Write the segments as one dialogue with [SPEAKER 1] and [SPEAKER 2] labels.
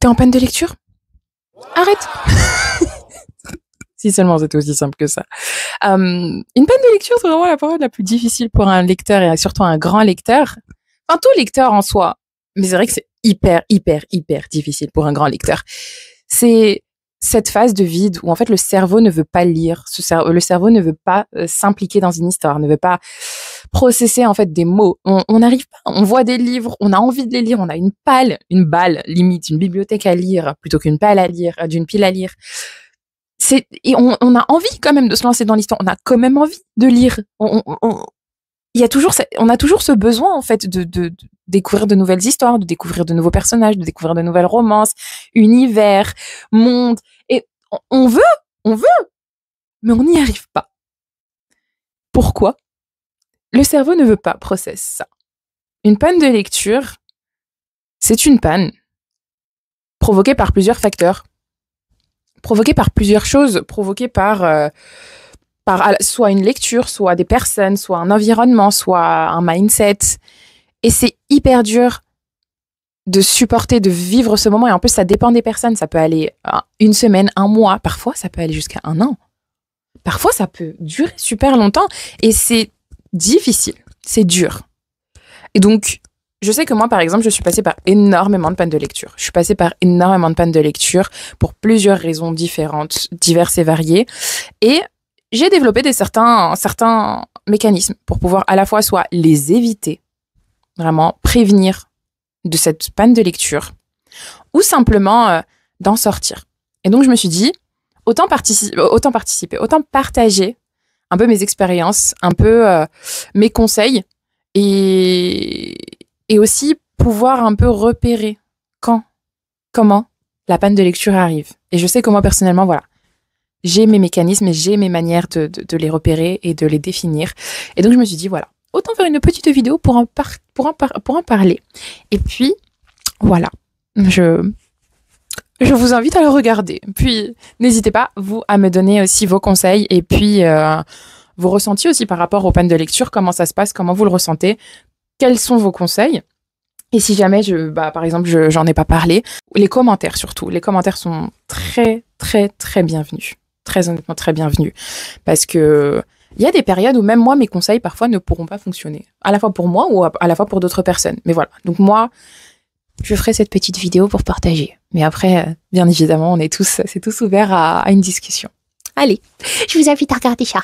[SPEAKER 1] T'es en panne de lecture? Arrête. Si seulement c'était aussi simple que ça. Une panne de lecture, c'est vraiment la période la plus difficile pour un lecteur et surtout un grand lecteur. Enfin, tout lecteur en soi. Mais c'est vrai que c'est hyper difficile pour un grand lecteur. C'est cette phase de vide où en fait le cerveau ne veut pas lire. Le cerveau ne veut pas s'impliquer dans une histoire, ne veut pas processer en fait des mots. On n'arrive pas. On voit des livres, on a envie de les lire, on a une balle limite, une bibliothèque à lire plutôt qu'une pile à lire, d'une pile à lire. Et on a envie quand même de se lancer dans l'histoire. On a quand même envie de lire. On a toujours ce besoin en fait de découvrir de nouvelles histoires, de découvrir de nouveaux personnages, de découvrir de nouvelles romances, univers, monde. Et on veut, mais on n'y arrive pas. Pourquoi? Le cerveau ne veut pas processer ça. Une panne de lecture, c'est une panne provoquée par plusieurs facteurs, provoquée par plusieurs choses, provoquée par soit une lecture, soit des personnes, soit un environnement, soit un mindset. Et c'est hyper dur de supporter, de vivre ce moment. Et en plus, ça dépend des personnes. Ça peut aller une semaine, un mois. Parfois, ça peut aller jusqu'à un an. Parfois, ça peut durer super longtemps. Et c'est difficile. C'est dur. Et donc, je sais que moi, par exemple, je suis passée par énormément de pannes de lecture. Je suis passée par énormément de pannes de lecture pour plusieurs raisons différentes, diverses et variées. Et j'ai développé certains mécanismes pour pouvoir à la fois soit les éviter, vraiment prévenir de cette panne de lecture, ou simplement d'en sortir. Et donc, je me suis dit, autant participer, autant partager un peu mes expériences, un peu mes conseils, et aussi pouvoir un peu repérer comment la panne de lecture arrive. Et je sais que moi, personnellement, voilà, j'ai mes mécanismes et j'ai mes manières de les repérer et de les définir. Et donc, je me suis dit, voilà, autant faire une petite vidéo pour en parler. Et puis, voilà, je vous invite à le regarder. Puis, n'hésitez pas, vous, à me donner aussi vos conseils et puis vos ressentis aussi par rapport aux pannes de lecture, comment ça se passe, comment vous le ressentez, quels sont vos conseils. Et si jamais, par exemple, j'en ai pas parlé, les commentaires surtout. Les commentaires sont très bienvenus. Très honnêtement, très bienvenus. Parce que il y a des périodes où même moi, mes conseils, parfois, ne pourront pas fonctionner. À la fois pour moi ou à la fois pour d'autres personnes. Mais voilà. Donc moi, je ferai cette petite vidéo pour partager. Mais après, bien évidemment, c'est tous ouvert à une discussion. Allez, je vous invite à regarder ça.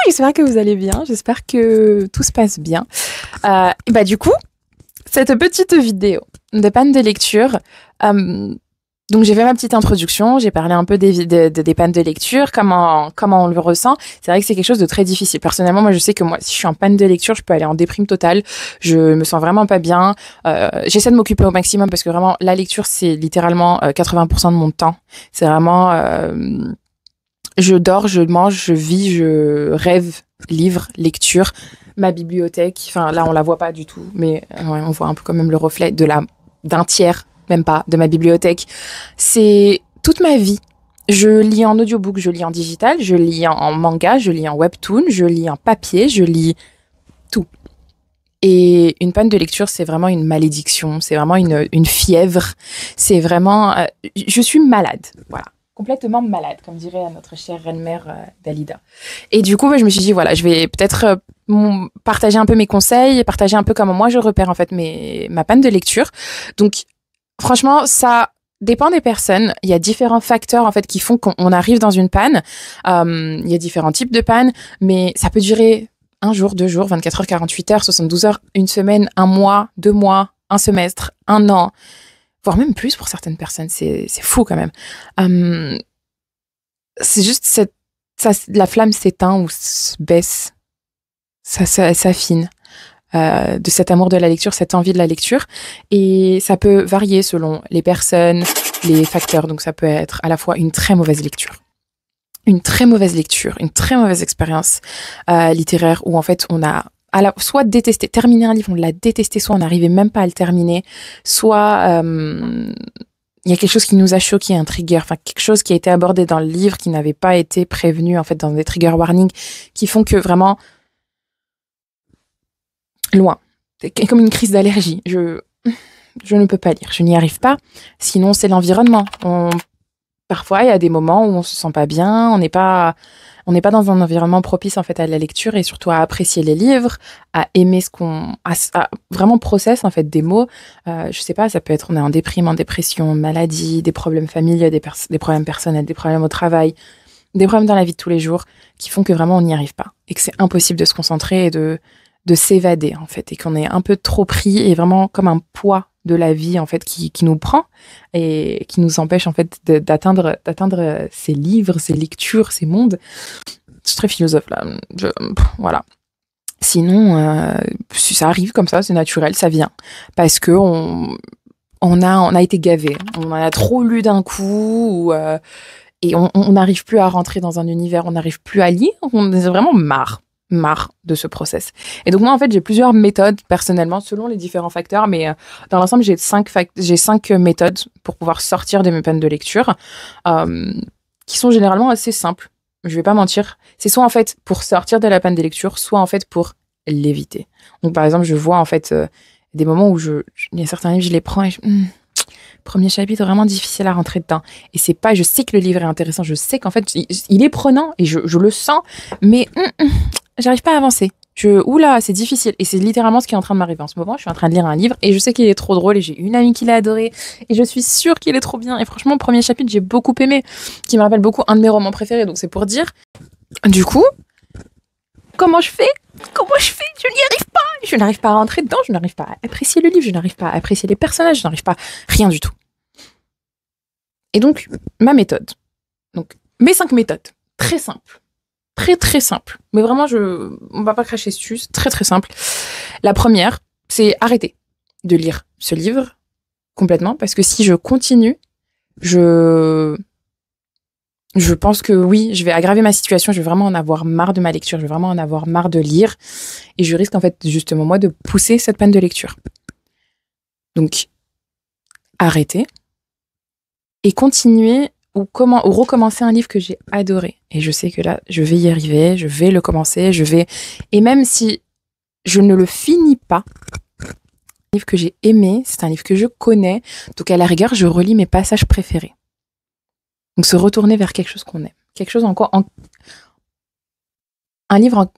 [SPEAKER 1] J'espère que vous allez bien, j'espère que tout se passe bien. Du coup, cette petite vidéo de panne de lecture, donc j'ai fait ma petite introduction, j'ai parlé un peu des pannes de lecture, comment on le ressent. C'est vrai que c'est quelque chose de très difficile. Personnellement, moi je sais que moi, si je suis en panne de lecture, je peux aller en déprime totale. Je me sens vraiment pas bien. J'essaie de m'occuper au maximum parce que vraiment, la lecture, c'est littéralement 80% de mon temps. C'est vraiment... je dors, je mange, je vis, je rêve, livre, lecture, ma bibliothèque. Enfin, là, on la voit pas du tout, mais on voit un peu quand même le reflet d'un tiers, même pas, de ma bibliothèque. C'est toute ma vie. Je lis en audiobook, je lis en digital, je lis en manga, je lis en webtoon, je lis en papier, je lis tout. Et une panne de lecture, c'est vraiment une malédiction, c'est vraiment une fièvre. C'est vraiment... je suis malade, voilà. Complètement malade, comme dirait notre chère reine-mère Dalida. Et du coup, je me suis dit, voilà, je vais peut-être partager un peu mes conseils, partager un peu comment moi je repère en fait ma panne de lecture. Donc, franchement, ça dépend des personnes. Il y a différents facteurs en fait qui font qu'on arrive dans une panne. Il y a différents types de pannes, mais ça peut durer un jour, 2 jours, 24 heures, 48 heures, 72 heures, une semaine, un mois, 2 mois, un semestre, un an. Voire même plus pour certaines personnes, c'est fou quand même. C'est juste la flamme s'éteint ou baisse, ça s'affine de cet amour de la lecture, cette envie de la lecture, et ça peut varier selon les personnes, les facteurs. Donc ça peut être à la fois une très mauvaise lecture, une très mauvaise expérience littéraire où en fait on a soit détesté, terminer un livre, on l'a détesté, soit on n'arrivait même pas à le terminer, soit il y a quelque chose qui nous a choqué, un trigger, enfin quelque chose qui a été abordé dans le livre qui n'avait pas été prévenu en fait dans des trigger warnings qui font que vraiment loin. c'est comme une crise d'allergie. Je ne peux pas lire, je n'y arrive pas. Sinon, c'est l'environnement. Parfois, il y a des moments où on se sent pas bien, on n'est pas dans un environnement propice en fait à la lecture et surtout à apprécier les livres, à aimer à vraiment process en fait des mots. Je sais pas, ça peut être on est en déprime, en dépression, maladie, des problèmes familiaux, des problèmes personnels, des problèmes au travail, des problèmes dans la vie de tous les jours qui font que vraiment on n'y arrive pas et que c'est impossible de se concentrer et de s'évader en fait et qu'on est un peu trop pris et vraiment comme un poids de la vie en fait qui nous prend et qui nous empêche en fait d'atteindre ces livres, ces lectures, ces mondes. Je suis très philosophe là. Voilà. Sinon, si ça arrive comme ça, c'est naturel, ça vient parce que on a été gavé, on en a trop lu d'un coup et on n'arrive plus à rentrer dans un univers, on n'arrive plus à lire, on est vraiment marre de ce process. Et donc moi, en fait, j'ai plusieurs méthodes personnellement, selon les différents facteurs, mais dans l'ensemble, j'ai cinq méthodes pour pouvoir sortir de mes peines de lecture, qui sont généralement assez simples. Je vais pas mentir. C'est soit en fait pour sortir de la peine de lecture, soit en fait pour l'éviter. Donc par exemple, je vois en fait des moments où il y a certains livres, je les prends et premier chapitre vraiment difficile à rentrer dedans. Et c'est pas, je sais que le livre est intéressant, je sais qu'en fait, il est prenant et je le sens, mais j'arrive pas à avancer. Oula, c'est difficile. Et c'est littéralement ce qui est en train de m'arriver en ce moment. Je suis en train de lire un livre et je sais qu'il est trop drôle et j'ai une amie qui l'a adoré et je suis sûre qu'il est trop bien. Et franchement, le premier chapitre, j'ai beaucoup aimé, qui me rappelle beaucoup un de mes romans préférés. Donc c'est pour dire. Du coup, comment je fais? Je n'y arrive pas. Je n'arrive pas à rentrer dedans, je n'arrive pas à apprécier le livre, je n'arrive pas à apprécier les personnages, je n'arrive pas rien du tout. Et donc, ma méthode. Donc, mes 5 méthodes. Très simples. Très, très simples. Mais vraiment, on va pas cracher dessus. C'est très, très simple. La première, c'est arrêter de lire ce livre complètement. Parce que si je continue, je pense que oui, je vais aggraver ma situation. Je vais vraiment en avoir marre de ma lecture. Je vais vraiment en avoir marre de lire. Et je risque, en fait, justement, moi, de pousser cette peine de lecture. Donc, arrêter. Et continuer ou recommencer un livre que j'ai adoré. Et je sais que là, je vais y arriver, je vais le commencer, et même si je ne le finis pas, un livre que j'ai aimé, c'est un livre que je connais, donc à la rigueur, je relis mes passages préférés. Donc se retourner vers quelque chose qu'on aime. Quelque chose un livre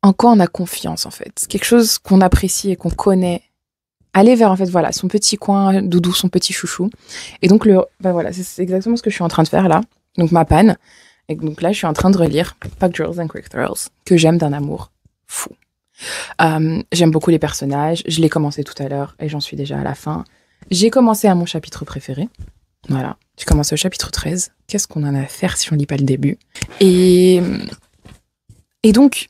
[SPEAKER 1] en quoi on a confiance, en fait. Quelque chose qu'on apprécie et qu'on connaît. Aller vers, en fait, voilà, son petit coin doudou, son petit chouchou. Et donc, voilà, c'est exactement ce que je suis en train de faire là. Donc, ma panne. Et donc là, je suis en train de relire Packed Girls and Quick Thrills, que j'aime d'un amour fou. J'aime beaucoup les personnages. Je l'ai commencé tout à l'heure et j'en suis déjà à la fin. J'ai commencé à mon chapitre préféré. Voilà. J'ai commencé au chapitre 13. Qu'est-ce qu'on en a à faire si on lit pas le début? Et donc,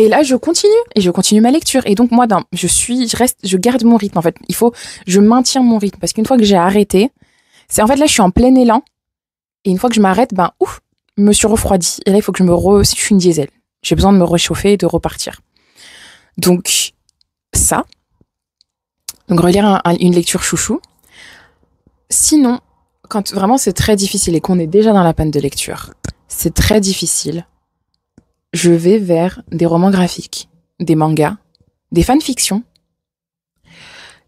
[SPEAKER 1] et là, je continue ma lecture. Et donc, moi, je garde mon rythme, en fait. Je maintiens mon rythme. Parce qu'une fois que j'ai arrêté, en fait, là, je suis en plein élan. Et une fois que je m'arrête, je me suis refroidie. Et là, il faut que je suis une diesel. J'ai besoin de me réchauffer et de repartir. Donc, ça. Donc, relire une lecture chouchou. Sinon, quand vraiment c'est très difficile et qu'on est déjà dans la panne de lecture, c'est très difficile. Je vais vers des romans graphiques, des mangas, des fanfictions,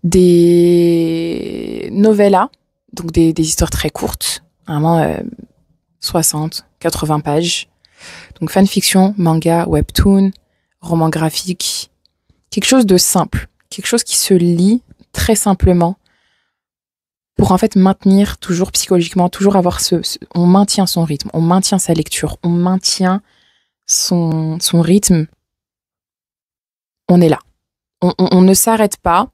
[SPEAKER 1] des novellas, donc des histoires très courtes, vraiment 60, 80 pages. Donc fanfiction, manga, webtoon, roman graphique, quelque chose de simple, quelque chose qui se lit très simplement pour en fait maintenir toujours psychologiquement, toujours avoir on maintient son rythme, on maintient sa lecture, on maintient son rythme, on est là. On ne s'arrête pas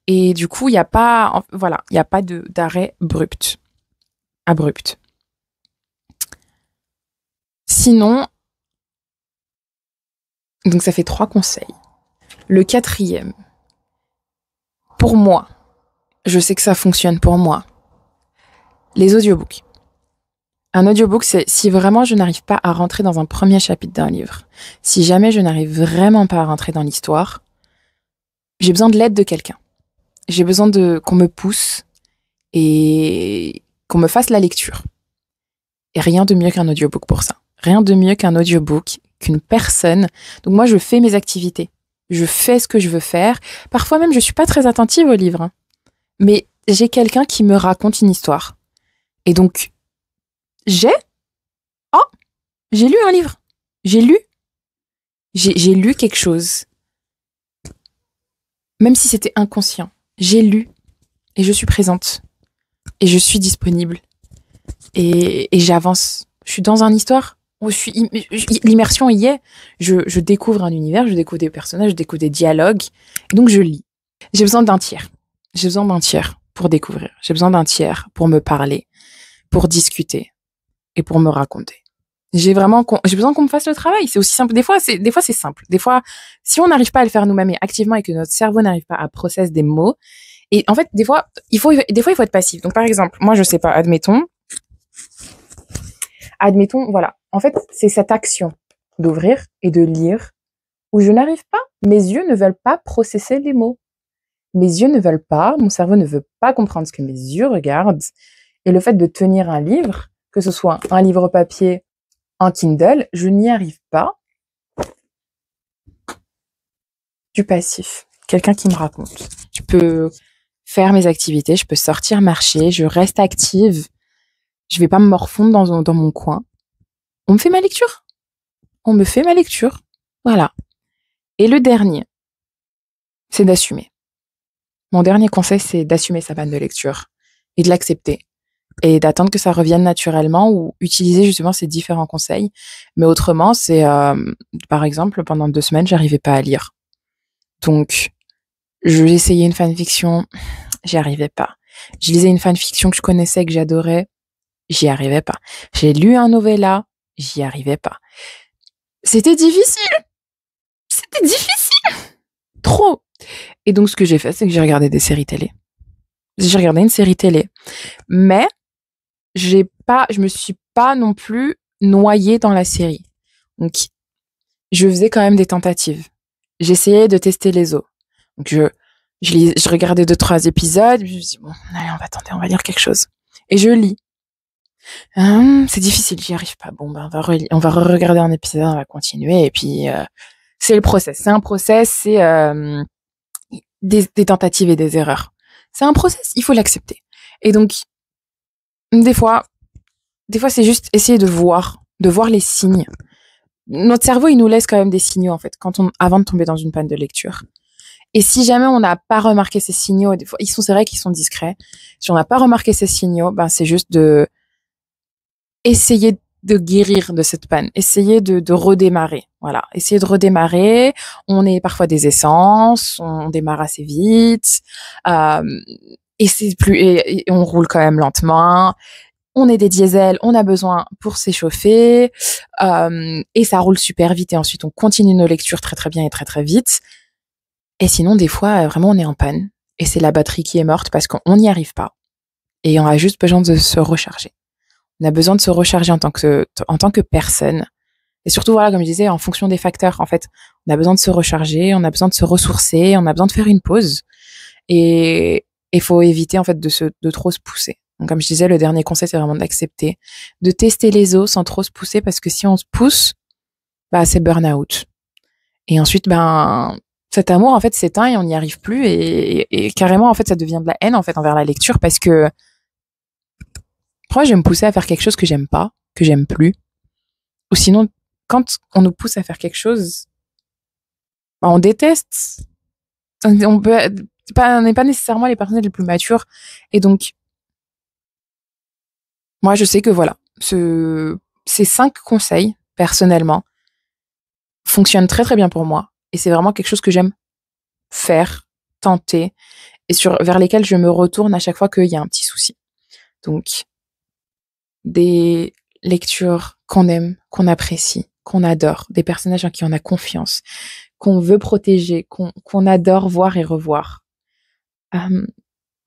[SPEAKER 1] et du coup, il n'y a pas, d'arrêt abrupt. Sinon, donc ça fait 3 conseils. Le 4e, pour moi, je sais que ça fonctionne pour moi, les audiobooks. Un audiobook, c'est si vraiment je n'arrive pas à rentrer dans un premier chapitre d'un livre, si jamais je n'arrive vraiment pas à rentrer dans l'histoire, j'ai besoin de l'aide de quelqu'un. J'ai besoin qu'on me pousse et qu'on me fasse la lecture. Et rien de mieux qu'un audiobook pour ça. Rien de mieux qu'un audiobook, qu'une personne. Donc moi, je fais mes activités. je fais ce que je veux faire. Parfois même, je suis pas très attentive au livre, hein. Mais j'ai quelqu'un qui me raconte une histoire. Et donc, j'ai, oh, j'ai lu un livre. J'ai lu quelque chose. Même si c'était inconscient. J'ai lu et je suis présente. Et je suis disponible. Et j'avance. Je suis dans une histoire où l'immersion y est. Je découvre un univers, je découvre des personnages, je découvre des dialogues. Et donc, je lis. J'ai besoin d'un tiers. J'ai besoin d'un tiers pour découvrir. J'ai besoin d'un tiers pour me parler, pour discuter et pour me raconter. J'ai besoin qu'on me fasse le travail. C'est aussi simple. Des fois, c'est simple. Des fois, si on n'arrive pas à le faire nous-mêmes et activement et que notre cerveau n'arrive pas à processer des mots, et en fait, des fois, il faut être passif. Donc, par exemple, moi, je sais pas, admettons, voilà. En fait, c'est cette action d'ouvrir et de lire où je n'arrive pas. Mes yeux ne veulent pas processer les mots. Mes yeux ne veulent pas, mon cerveau ne veut pas comprendre ce que mes yeux regardent. Et le fait de tenir un livre, que ce soit un livre papier, un Kindle, je n'y arrive pas. Du passif, quelqu'un qui me raconte. Je peux faire mes activités, je peux sortir marcher, je reste active. Je vais pas me morfondre dans mon coin. On me fait ma lecture. On me fait ma lecture. Voilà. Et le dernier, c'est d'assumer. Mon dernier conseil, c'est d'assumer sa panne de lecture et de l'accepter et d'attendre que ça revienne naturellement ou utiliser justement ces différents conseils. Mais autrement, c'est, par exemple, pendant 2 semaines, j'arrivais pas à lire. Donc, j'essayais une fanfiction, j'y arrivais pas. Je lisais une fanfiction que je connaissais, que j'adorais, j'y arrivais pas. J'ai lu un novella, j'y arrivais pas. C'était difficile. C'était difficile. Trop. Et donc, ce que j'ai fait, c'est que j'ai regardé des séries télé. J'ai regardé une série télé. Mais, je me suis pas non plus noyée dans la série. Donc, je faisais quand même des tentatives. J'essayais de tester les eaux. Donc, je regardais 2-3 épisodes, je me suis dit, bon, allez, on va lire quelque chose. Et je lis. C'est difficile, j'y arrive pas. Bon, ben, on va regarder un épisode, on va continuer. Et puis, c'est le process. C'est un process, c'est des tentatives et des erreurs. C'est un process, il faut l'accepter. Et donc, des fois, c'est juste essayer de voir les signes. Notre cerveau, il nous laisse quand même des signaux, en fait, avant de tomber dans une panne de lecture. Et si jamais on n'a pas remarqué ces signaux, des fois, c'est vrai qu'ils sont discrets. Si on n'a pas remarqué ces signaux, ben, c'est juste de essayer de guérir de cette panne, essayer de redémarrer. Voilà, essayer de redémarrer. On est parfois des essences, on démarre assez vite, et et on roule quand même lentement. On est des diesels, on a besoin pour s'échauffer, et ça roule super vite. Et ensuite, on continue nos lectures très très bien et très très vite. Et sinon, des fois, vraiment, on est en panne. Et c'est la batterie qui est morte parce qu'on n'y arrive pas. Et on a juste besoin de se recharger. On a besoin de se recharger en tant que personne. Et surtout, voilà, comme je disais, en fonction des facteurs, en fait, on a besoin de se recharger, on a besoin de se ressourcer, on a besoin de faire une pause. Et il faut éviter, en fait, de trop se pousser. Donc, comme je disais, le dernier conseil, c'est vraiment d'accepter, de tester les eaux sans trop se pousser parce que si on se pousse, bah, c'est burn-out. Et ensuite, ben, cet amour, en fait, s'éteint et on n'y arrive plus. Et carrément, en fait, ça devient de la haine, en fait, envers la lecture parce que moi, je vais me pousser à faire quelque chose que j'aime pas, que j'aime plus. Ou sinon, quand on nous pousse à faire quelque chose, ben, on déteste. On n'est pas nécessairement les personnes les plus matures. Et donc, moi, je sais que voilà, ces 5 conseils, personnellement, fonctionnent très très bien pour moi. Et c'est vraiment quelque chose que j'aime faire, tenter, et vers lesquels je me retourne à chaque fois qu'il y a un petit souci. Donc, des lectures qu'on aime, qu'on apprécie, qu'on adore, des personnages en qui on a confiance, qu'on veut protéger, qu'on adore voir et revoir.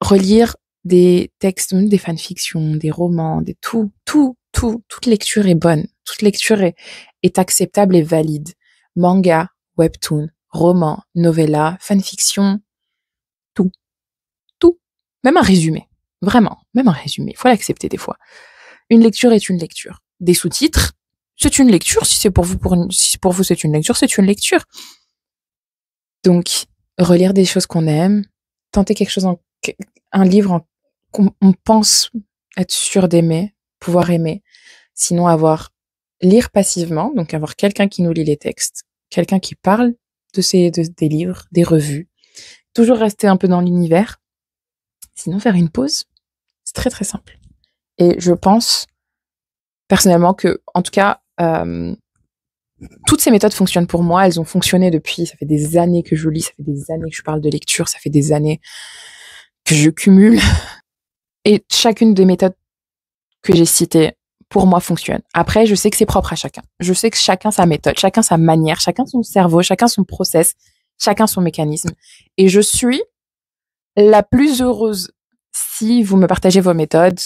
[SPEAKER 1] Relire des textes, des fanfictions, des romans, toute lecture est bonne. Toute lecture est acceptable et valide. Manga, webtoon, roman, novella, fanfiction, tout. Tout. Même un résumé. Vraiment. Même un résumé. Il faut l'accepter des fois. Une lecture est une lecture. Des sous-titres, c'est une lecture. Si pour vous, c'est une lecture, c'est une lecture. Donc, relire des choses qu'on aime, tenter quelque chose un livre qu'on on pense être sûr d'aimer, pouvoir aimer. Sinon, lire passivement, donc avoir quelqu'un qui nous lit les textes, quelqu'un qui parle des livres, des revues. Toujours rester un peu dans l'univers. Sinon, faire une pause. C'est très, très simple. Et je pense, personnellement, que, en tout cas, toutes ces méthodes fonctionnent pour moi. Elles ont fonctionné ça fait des années que je lis, ça fait des années que je parle de lecture, ça fait des années que je cumule. Et chacune des méthodes que j'ai citées, pour moi, fonctionne. Après, je sais que c'est propre à chacun. Je sais que chacun sa méthode, chacun sa manière, chacun son cerveau, chacun son process, chacun son mécanisme. Et je suis la plus heureuse si vous me partagez vos méthodes,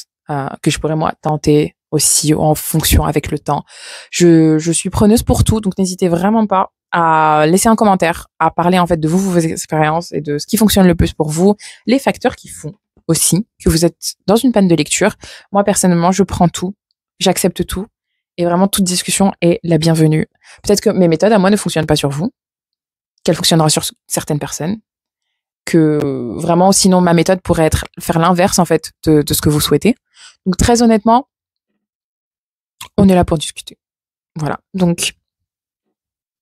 [SPEAKER 1] que je pourrais moi tenter aussi en fonction avec le temps. Je suis preneuse pour tout, donc n'hésitez vraiment pas à laisser un commentaire, à parler en fait de vos expériences et de ce qui fonctionne le plus pour vous, les facteurs qui font aussi que vous êtes dans une panne de lecture. Moi personnellement, je prends tout, j'accepte tout et vraiment toute discussion est la bienvenue. Peut-être que mes méthodes à moi ne fonctionnent pas sur vous, qu'elles fonctionnera sur certaines personnes, que vraiment sinon ma méthode pourrait faire l'inverse en fait de ce que vous souhaitez. Donc très honnêtement, on est là pour discuter. Voilà. Donc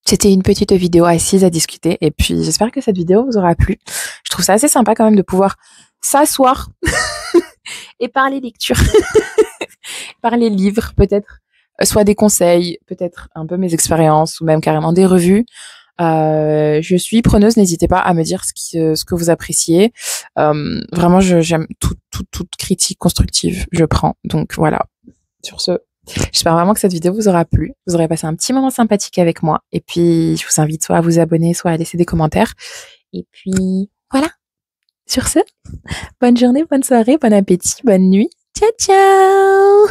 [SPEAKER 1] c'était une petite vidéo assise à discuter et puis j'espère que cette vidéo vous aura plu. Je trouve ça assez sympa quand même de pouvoir s'asseoir et parler lecture. Parler livres, peut-être soit des conseils, peut-être un peu mes expériences ou même carrément des revues. Je suis preneuse, n'hésitez pas à me dire ce que vous appréciez. Vraiment, j'aime toute critique constructive, je prends. Donc voilà. Sur ce, j'espère vraiment que cette vidéo vous aura plu. Vous aurez passé un petit moment sympathique avec moi. Et puis, je vous invite soit à vous abonner, soit à laisser des commentaires. Et puis, voilà. Sur ce, bonne journée, bonne soirée, bon appétit, bonne nuit. Ciao, ciao!